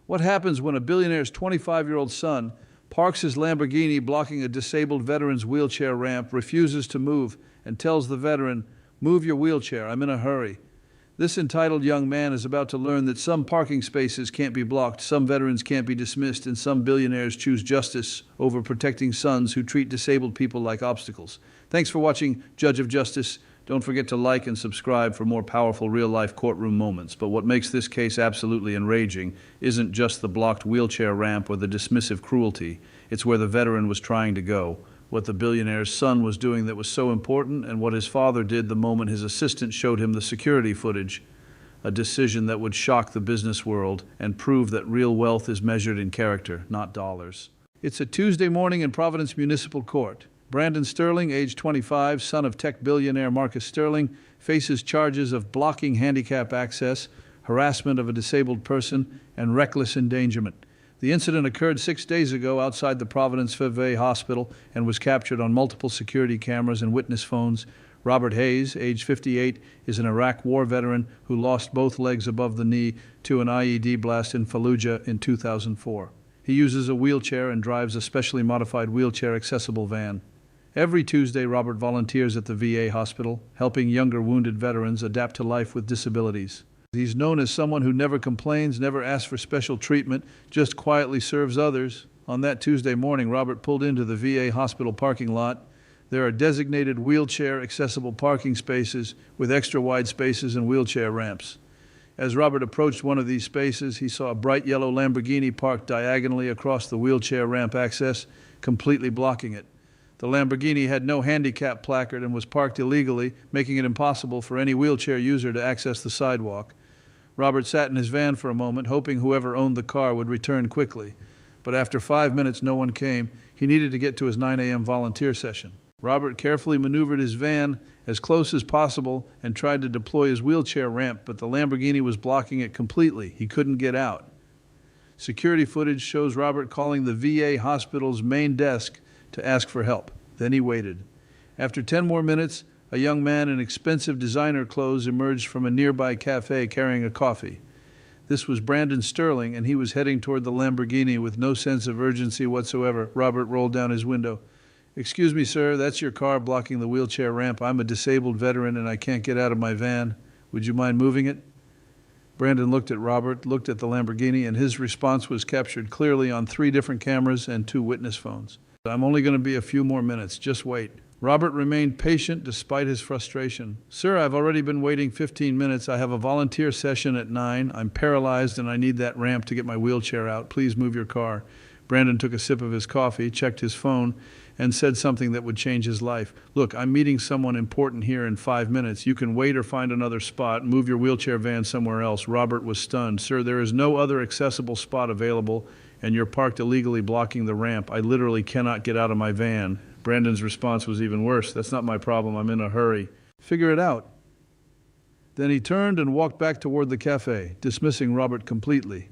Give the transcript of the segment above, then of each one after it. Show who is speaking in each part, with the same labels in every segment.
Speaker 1: What happens when a billionaire's 25-year-old son parks his Lamborghini blocking a disabled veteran's wheelchair ramp, refuses to move, and tells the veteran, "Move your wheelchair, I'm in a hurry"? This entitled young man is about to learn that some parking spaces can't be blocked, some veterans can't be dismissed, and some billionaires choose justice over protecting sons who treat disabled people like obstacles. Thanks for watching Judge of Justice. Don't forget to like and subscribe for more powerful real-life courtroom moments. But what makes this case absolutely enraging isn't just the blocked wheelchair ramp or the dismissive cruelty. It's where the veteran was trying to go, what the billionaire's son was doing that was so important, and what his father did the moment his assistant showed him the security footage. A decision that would shock the business world and prove that real wealth is measured in character, not dollars. It's a Tuesday morning in Providence Municipal Court. Brandon Sterling, age 25, son of tech billionaire Marcus Sterling, faces charges of blocking handicap access, harassment of a disabled person, and reckless endangerment. The incident occurred 6 days ago outside the Providence VA hospital and was captured on multiple security cameras and witness phones. Robert Hayes, age 58, is an Iraq war veteran who lost both legs above the knee to an IED blast in Fallujah in 2004. He uses a wheelchair and drives a specially modified wheelchair-accessible van. Every Tuesday, Robert volunteers at the VA hospital, helping younger wounded veterans adapt to life with disabilities. He's known as someone who never complains, never asks for special treatment, just quietly serves others. On that Tuesday morning, Robert pulled into the VA hospital parking lot. There are designated wheelchair-accessible parking spaces with extra-wide spaces and wheelchair ramps. As Robert approached one of these spaces, he saw a bright yellow Lamborghini parked diagonally across the wheelchair ramp access, completely blocking it. The Lamborghini had no handicap placard and was parked illegally, making it impossible for any wheelchair user to access the sidewalk. Robert sat in his van for a moment, hoping whoever owned the car would return quickly. But after 5 minutes, no one came. He needed to get to his 9 a.m. volunteer session. Robert carefully maneuvered his van as close as possible and tried to deploy his wheelchair ramp, but the Lamborghini was blocking it completely. He couldn't get out. Security footage shows Robert calling the VA hospital's main desk to ask for help. Then he waited. After 10 more minutes, a young man in expensive designer clothes emerged from a nearby cafe carrying a coffee. This was Brandon Sterling, and he was heading toward the Lamborghini with no sense of urgency whatsoever. Robert rolled down his window. "Excuse me, sir, that's your car blocking the wheelchair ramp. I'm a disabled veteran and I can't get out of my van. Would you mind moving it?" Brandon looked at Robert, looked at the Lamborghini, and his response was captured clearly on 3 different cameras and 2 witness phones. "I'm only going to be a few more minutes. Just wait." Robert remained patient despite his frustration. "Sir, I've already been waiting 15 minutes. I have a volunteer session at 9. I'm paralyzed and I need that ramp to get my wheelchair out. Please move your car." Brandon took a sip of his coffee, checked his phone, and said something that would change his life. "Look, I'm meeting someone important here in 5 minutes. You can wait or find another spot. Move your wheelchair van somewhere else." Robert was stunned. "Sir, there is no other accessible spot available, and you're parked illegally blocking the ramp. I literally cannot get out of my van." Brandon's response was even worse. "That's not my problem. I'm in a hurry. Figure it out." Then he turned and walked back toward the cafe, dismissing Robert completely.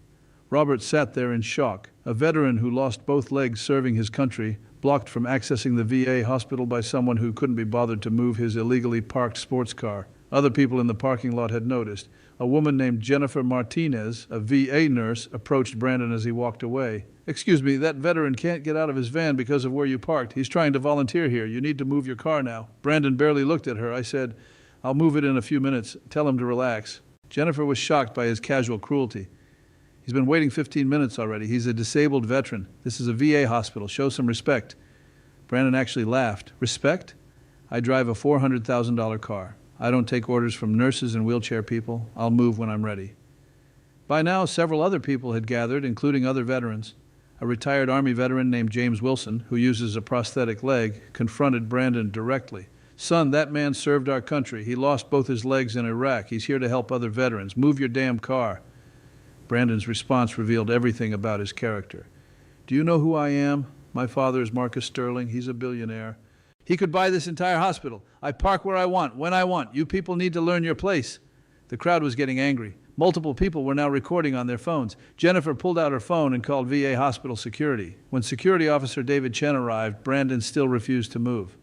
Speaker 1: Robert sat there in shock. A veteran who lost both legs serving his country, blocked from accessing the VA hospital by someone who couldn't be bothered to move his illegally parked sports car. Other people in the parking lot had noticed. A woman named Jennifer Martinez, a VA nurse, approached Brandon as he walked away. "Excuse me, that veteran can't get out of his van because of where you parked. He's trying to volunteer here. You need to move your car now." Brandon barely looked at her. I said, "I'll move it in a few minutes. Tell him to relax." Jennifer was shocked by his casual cruelty. "He's been waiting 15 minutes already. He's a disabled veteran. This is a VA hospital. Show some respect." Brandon actually laughed. "Respect? I drive a $400,000 car. I don't take orders from nurses and wheelchair people. I'll move when I'm ready." By now, several other people had gathered, including other veterans. A retired Army veteran named James Wilson, who uses a prosthetic leg, confronted Brandon directly. "Son, that man served our country. He lost both his legs in Iraq. He's here to help other veterans. Move your damn car." Brandon's response revealed everything about his character. "Do you know who I am? My father is Marcus Sterling. He's a billionaire. He could buy this entire hospital. I park where I want, when I want. You people need to learn your place." The crowd was getting angry. Multiple people were now recording on their phones. Jennifer pulled out her phone and called VA hospital security. When security officer David Chen arrived, Brandon still refused to move.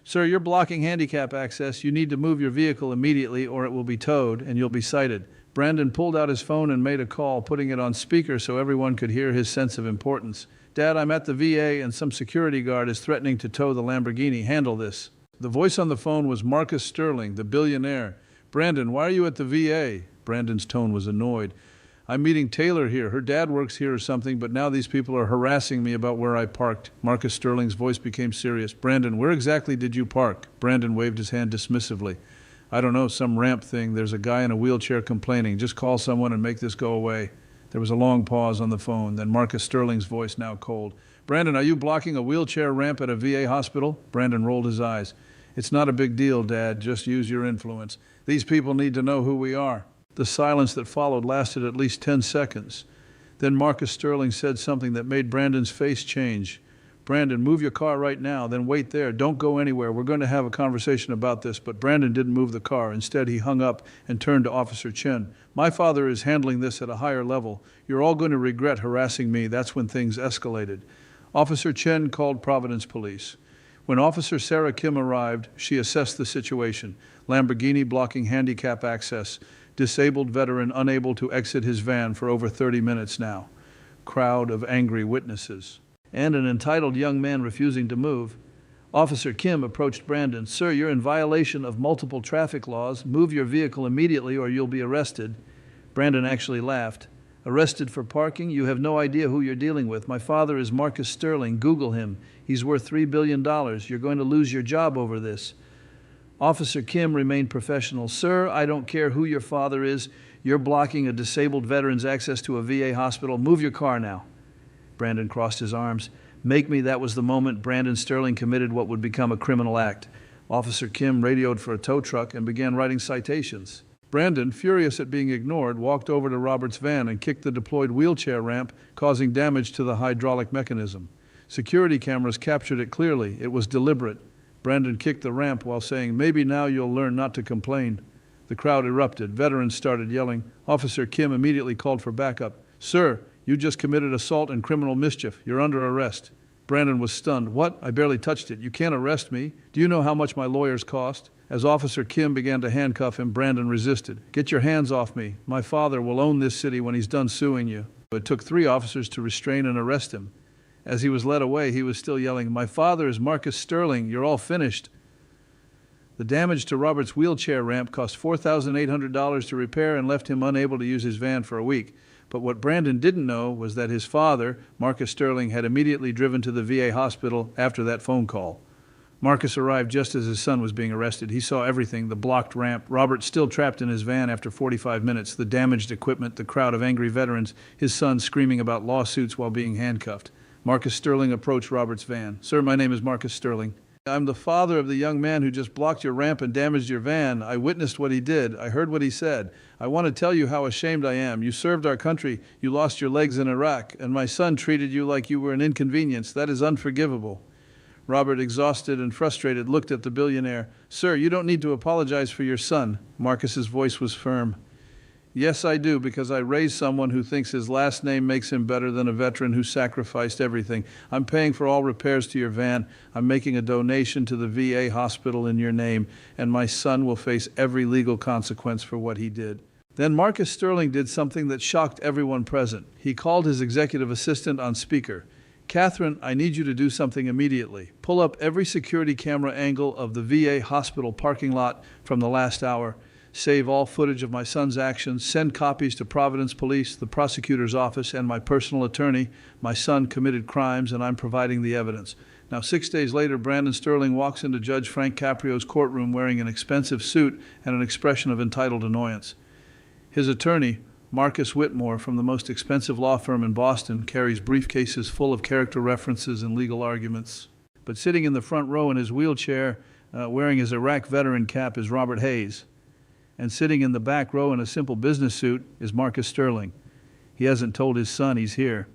Speaker 1: "Sir, you're blocking handicap access. You need to move your vehicle immediately or it will be towed and you'll be cited." Brandon pulled out his phone and made a call, putting it on speaker so everyone could hear his sense of importance. Dad, I'm at the VA and some security guard is threatening to tow the Lamborghini. Handle this. The voice on the phone was Marcus Sterling, the billionaire. Brandon, why are you at the VA? Brandon's tone was annoyed. I'm meeting Taylor here. Her dad works here or something, but now these people are harassing me about where I parked. Marcus Sterling's voice became serious. Brandon, where exactly did you park? Brandon waved his hand dismissively. I don't know, some ramp thing. There's a guy in a wheelchair complaining. Just call someone and make this go away. There was a long pause on the phone, then Marcus Sterling's voice, now cold. Brandon, are you blocking a wheelchair ramp at a VA hospital? Brandon rolled his eyes. It's not a big deal, Dad. Just use your influence. These people need to know who we are. The silence that followed lasted at least 10 seconds. Then Marcus Sterling said something that made Brandon's face change. Brandon, move your car right now, then wait there. Don't go anywhere. We're going to have a conversation about this. But Brandon didn't move the car. Instead, he hung up and turned to Officer Chen. My father is handling this at a higher level. You're all going to regret harassing me. That's when things escalated. Officer Chen called Providence Police. When Officer Sarah Kim arrived, she assessed the situation. Lamborghini blocking handicap access. Disabled veteran unable to exit his van for over 30 minutes now. Crowd of angry witnesses. And an entitled young man refusing to move. Officer Kim approached Brandon. Sir, you're in violation of multiple traffic laws. Move your vehicle immediately or you'll be arrested. Brandon actually laughed. Arrested for parking? You have no idea who you're dealing with. My father is Marcus Sterling. Google him. He's worth $3 billion. You're going to lose your job over this. Officer Kim remained professional. Sir, I don't care who your father is. You're blocking a disabled veteran's access to a VA hospital. Move your car now. Brandon crossed his arms. Make me, that was the moment Brandon Sterling committed what would become a criminal act. Officer Kim radioed for a tow truck and began writing citations. Brandon, furious at being ignored, walked over to Robert's van and kicked the deployed wheelchair ramp, causing damage to the hydraulic mechanism. Security cameras captured it clearly. It was deliberate. Brandon kicked the ramp while saying, maybe now you'll learn not to complain. The crowd erupted. Veterans started yelling. Officer Kim immediately called for backup. Sir, you just committed assault and criminal mischief. You're under arrest. Brandon was stunned. What? I barely touched it. You can't arrest me. Do you know how much my lawyers cost? As Officer Kim began to handcuff him, Brandon resisted. Get your hands off me. My father will own this city when he's done suing you. It took 3 officers to restrain and arrest him. As he was led away, he was still yelling, my father is Marcus Sterling. You're all finished. The damage to Robert's wheelchair ramp cost $4,800 to repair and left him unable to use his van for a week. But what Brandon didn't know was that his father, Marcus Sterling, had immediately driven to the VA hospital after that phone call. Marcus arrived just as his son was being arrested. He saw everything, the blocked ramp, Robert still trapped in his van after 45 minutes, the damaged equipment, the crowd of angry veterans, his son screaming about lawsuits while being handcuffed. Marcus Sterling approached Robert's van. Sir, my name is Marcus Sterling. I'm the father of the young man who just blocked your ramp and damaged your van. I witnessed what he did. I heard what he said. I want to tell you how ashamed I am. You served our country. You lost your legs in Iraq, and my son treated you like you were an inconvenience. That is unforgivable. Robert, exhausted and frustrated, looked at the billionaire. Sir, you don't need to apologize for your son. Marcus's voice was firm. Yes, I do, because I raised someone who thinks his last name makes him better than a veteran who sacrificed everything. I'm paying for all repairs to your van. I'm making a donation to the VA hospital in your name, and my son will face every legal consequence for what he did. Then Marcus Sterling did something that shocked everyone present. He called his executive assistant on speaker. Catherine, I need you to do something immediately. Pull up every security camera angle of the VA hospital parking lot from the last hour. Save all footage of my son's actions, send copies to Providence Police, the prosecutor's office, and my personal attorney. My son committed crimes, and I'm providing the evidence. Now, 6 days later, Brandon Sterling walks into Judge Frank Caprio's courtroom wearing an expensive suit and an expression of entitled annoyance. His attorney, Marcus Whitmore, from the most expensive law firm in Boston, carries briefcases full of character references and legal arguments. But sitting in the front row in his wheelchair, wearing his Iraq veteran cap, is Robert Hayes. And sitting in the back row in a simple business suit is Marcus Sterling. He hasn't told his son he's here.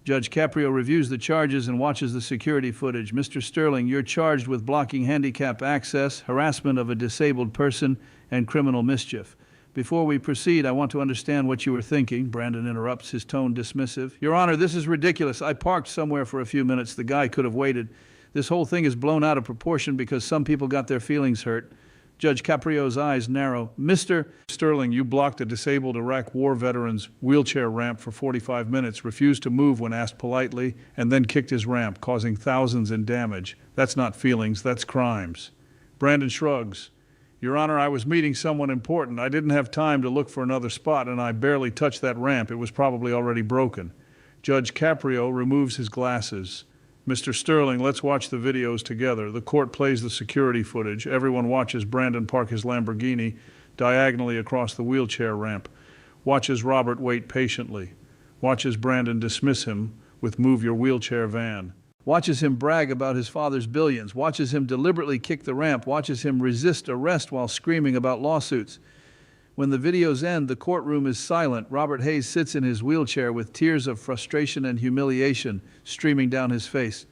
Speaker 1: Judge Caprio reviews the charges and watches the security footage. Mr. Sterling, you're charged with blocking handicap access, harassment of a disabled person, and criminal mischief. Before we proceed, I want to understand what you were thinking. Brandon interrupts, his tone dismissive. Your Honor, this is ridiculous. I parked somewhere for a few minutes. The guy could have waited. This whole thing is blown out of proportion because some people got their feelings hurt. Judge Caprio's eyes narrow. Mr. Sterling, you blocked a disabled Iraq War veteran's wheelchair ramp for 45 minutes, refused to move when asked politely, and then kicked his ramp, causing thousands in damage. That's not feelings, that's crimes. Brandon shrugs. Your Honor, I was meeting someone important. I didn't have time to look for another spot, and I barely touched that ramp. It was probably already broken. Judge Caprio removes his glasses. Mr. Sterling, let's watch the videos together. The court plays the security footage. Everyone watches Brandon park his Lamborghini diagonally across the wheelchair ramp. Watches Robert wait patiently. Watches Brandon dismiss him with "move your wheelchair van." Watches him brag about his father's billions. Watches him deliberately kick the ramp. Watches him resist arrest while screaming about lawsuits. When the videos end, the courtroom is silent. Robert Hayes sits in his wheelchair with tears of frustration and humiliation streaming down his face.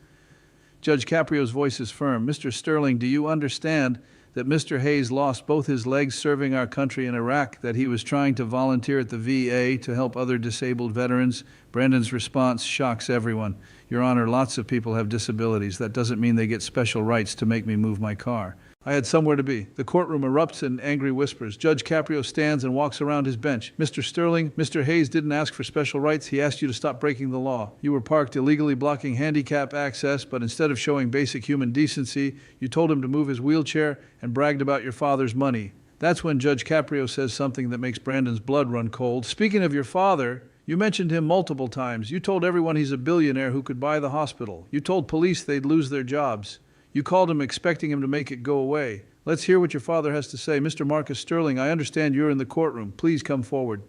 Speaker 1: Judge Caprio's voice is firm. Mr. Sterling, do you understand that Mr. Hayes lost both his legs serving our country in Iraq, that he was trying to volunteer at the VA to help other disabled veterans? Brandon's response shocks everyone. Your Honor, lots of people have disabilities. That doesn't mean they get special rights to make me move my car. I had somewhere to be. The courtroom erupts in angry whispers. Judge Caprio stands and walks around his bench. Mr. Sterling, Mr. Hayes didn't ask for special rights. He asked you to stop breaking the law. You were parked illegally blocking handicap access, but instead of showing basic human decency, you told him to move his wheelchair and bragged about your father's money. That's when Judge Caprio says something that makes Brandon's blood run cold. Speaking of your father, you mentioned him multiple times. You told everyone he's a billionaire who could buy the hospital. You told police they'd lose their jobs. You called him expecting him to make it go away. Let's hear what your father has to say. Mr. Marcus Sterling, I understand you're in the courtroom. Please come forward.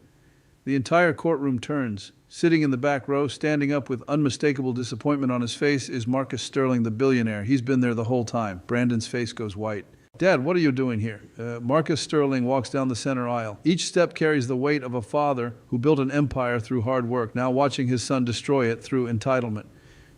Speaker 1: The entire courtroom turns. Sitting in the back row, standing up with unmistakable disappointment on his face, is Marcus Sterling, the billionaire. He's been there the whole time. Brandon's face goes white. Dad, what are you doing here? Marcus Sterling walks down the center aisle. Each step carries the weight of a father who built an empire through hard work, now watching his son destroy it through entitlement.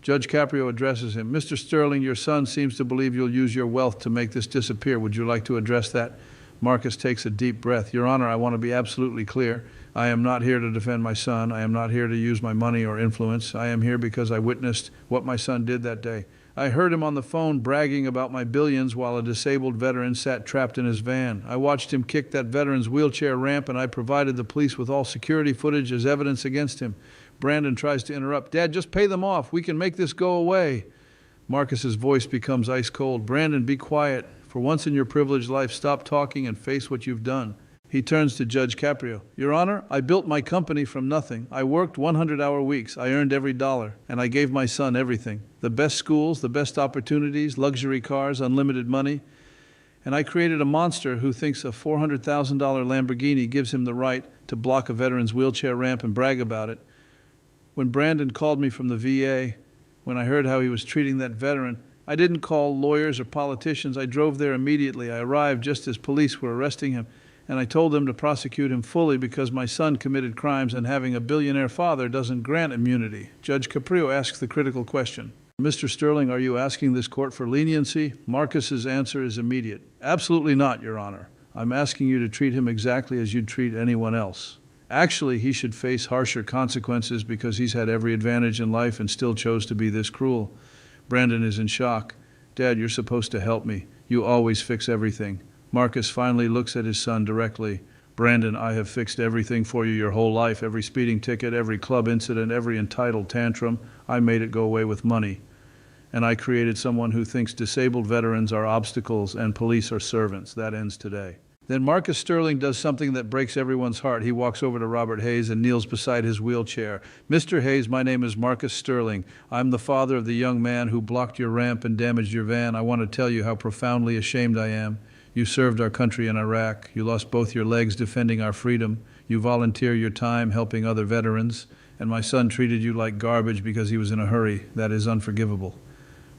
Speaker 1: Judge Caprio addresses him. Mr. Sterling, your son seems to believe you'll use your wealth to make this disappear. Would you like to address that? Marcus takes a deep breath. Your Honor, I want to be absolutely clear. I am not here to defend my son. I am not here to use my money or influence. I am here because I witnessed what my son did that day. I heard him on the phone bragging about my billions while a disabled veteran sat trapped in his van. I watched him kick that veteran's wheelchair ramp, and I provided the police with all security footage as evidence against him. Brandon tries to interrupt. Dad, just pay them off. We can make this go away. Marcus's voice becomes ice cold. Brandon, be quiet. For once in your privileged life, stop talking and face what you've done. He turns to Judge Caprio. Your Honor, I built my company from nothing. I worked 100-hour weeks. I earned every dollar, and I gave my son everything. The best schools, the best opportunities, luxury cars, unlimited money. And I created a monster who thinks a $400,000 Lamborghini gives him the right to block a veteran's wheelchair ramp and brag about it. When Brandon called me from the VA, when I heard how he was treating that veteran, I didn't call lawyers or politicians. I drove there immediately. I arrived just as police were arresting him, and I told them to prosecute him fully because my son committed crimes, and having a billionaire father doesn't grant immunity. Judge Caprio asks the critical question. Mr. Sterling, are you asking this court for leniency? Marcus's answer is immediate. Absolutely not, Your Honor. I'm asking you to treat him exactly as you'd treat anyone else. Actually, he should face harsher consequences because he's had every advantage in life and still chose to be this cruel. Brandon is in shock. Dad, you're supposed to help me. You always fix everything. Marcus finally looks at his son directly. Brandon, I have fixed everything for you your whole life. Every speeding ticket, every club incident, every entitled tantrum. I made it go away with money. And I created someone who thinks disabled veterans are obstacles and police are servants. That ends today. Then Marcus Sterling does something that breaks everyone's heart. He walks over to Robert Hayes and kneels beside his wheelchair. Mr. Hayes, my name is Marcus Sterling. I'm the father of the young man who blocked your ramp and damaged your van. I want to tell you how profoundly ashamed I am. You served our country in Iraq. You lost both your legs defending our freedom. You volunteer your time helping other veterans. And my son treated you like garbage because he was in a hurry. That is unforgivable.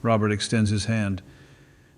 Speaker 1: Robert extends his hand.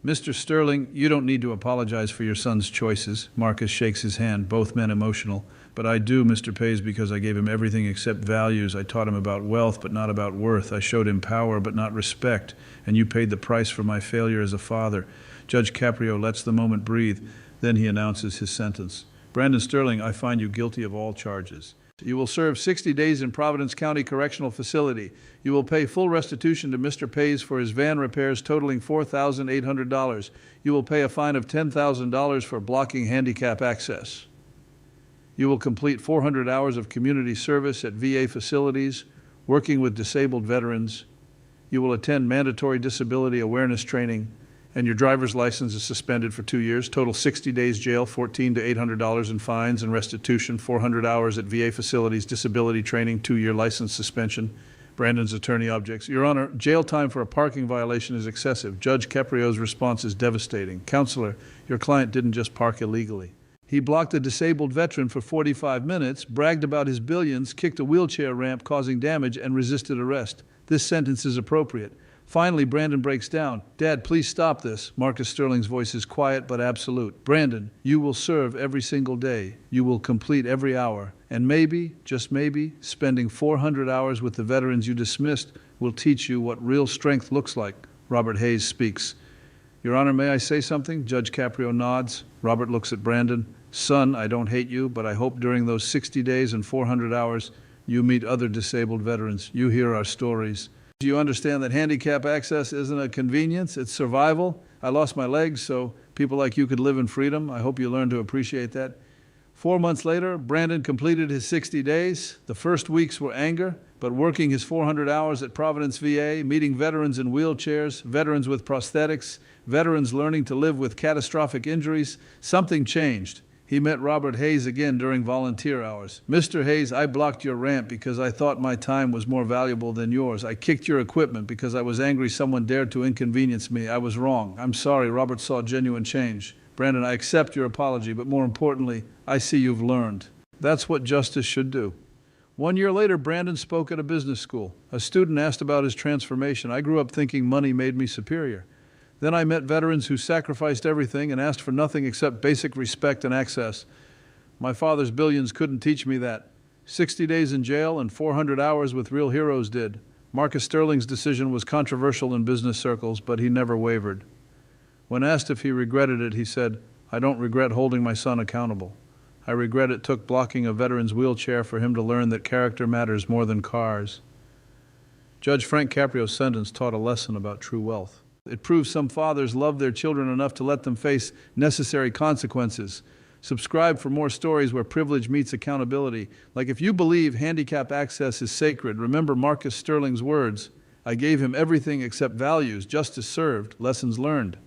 Speaker 1: Mr. Sterling, you don't need to apologize for your son's choices. Marcus shakes his hand, both men emotional. But I do, Mr. Hayes, because I gave him everything except values. I taught him about wealth, but not about worth. I showed him power, but not respect. And you paid the price for my failure as a father. Judge Caprio lets the moment breathe. Then he announces his sentence. Brandon Sterling, I find you guilty of all charges. You will serve 60 days in Providence County Correctional Facility. You will pay full restitution to Mr. Pays for his van repairs totaling $4,800. You will pay a fine of $10,000 for blocking handicap access. You will complete 400 hours of community service at VA facilities, working with disabled veterans. You will attend mandatory disability awareness training, and your driver's license is suspended for 2 years. Total 60 days jail, $14 to $800 in fines and restitution, 400 hours at VA facilities, disability training, 2-year license suspension. Brandon's attorney objects. Your Honor, jail time for a parking violation is excessive. Judge Caprio's response is devastating. Counselor, your client didn't just park illegally. He blocked a disabled veteran for 45 minutes, bragged about his billions, kicked a wheelchair ramp causing damage, and resisted arrest. This sentence is appropriate. Finally, Brandon breaks down. Dad, please stop this. Marcus Sterling's voice is quiet but absolute. Brandon, you will serve every single day. You will complete every hour. And maybe, just maybe, spending 400 hours with the veterans you dismissed will teach you what real strength looks like. Robert Hayes speaks. Your Honor, may I say something? Judge Caprio nods. Robert looks at Brandon. Son, I don't hate you, but I hope during those 60 days and 400 hours you meet other disabled veterans. You hear our stories. Do you understand that handicap access isn't a convenience, it's survival? I lost my legs so people like you could live in freedom. I hope you learn to appreciate that. 4 months later, Brandon completed his 60 days. The first weeks were anger, but working his 400 hours at Providence VA, meeting veterans in wheelchairs, veterans with prosthetics, veterans learning to live with catastrophic injuries, something changed. He met Robert Hayes again during volunteer hours. Mr. Hayes, I blocked your ramp because I thought my time was more valuable than yours. I kicked your equipment because I was angry someone dared to inconvenience me. I was wrong. I'm sorry. Robert saw genuine change. Brandon, I accept your apology, but more importantly, I see you've learned. That's what justice should do. 1 year later, Brandon spoke at a business school. A student asked about his transformation. I grew up thinking money made me superior. Then I met veterans who sacrificed everything and asked for nothing except basic respect and access. My father's billions couldn't teach me that. 60 days in jail and 400 hours with real heroes did. Marcus Sterling's decision was controversial in business circles, but he never wavered. When asked if he regretted it, he said, I don't regret holding my son accountable. I regret it took blocking a veteran's wheelchair for him to learn that character matters more than cars. Judge Frank Caprio's sentence taught a lesson about true wealth. It proves some fathers love their children enough to let them face necessary consequences. Subscribe for more stories where privilege meets accountability. Like if you believe handicap access is sacred, remember Marcus Sterling's words, I gave him everything except values, justice served, lessons learned.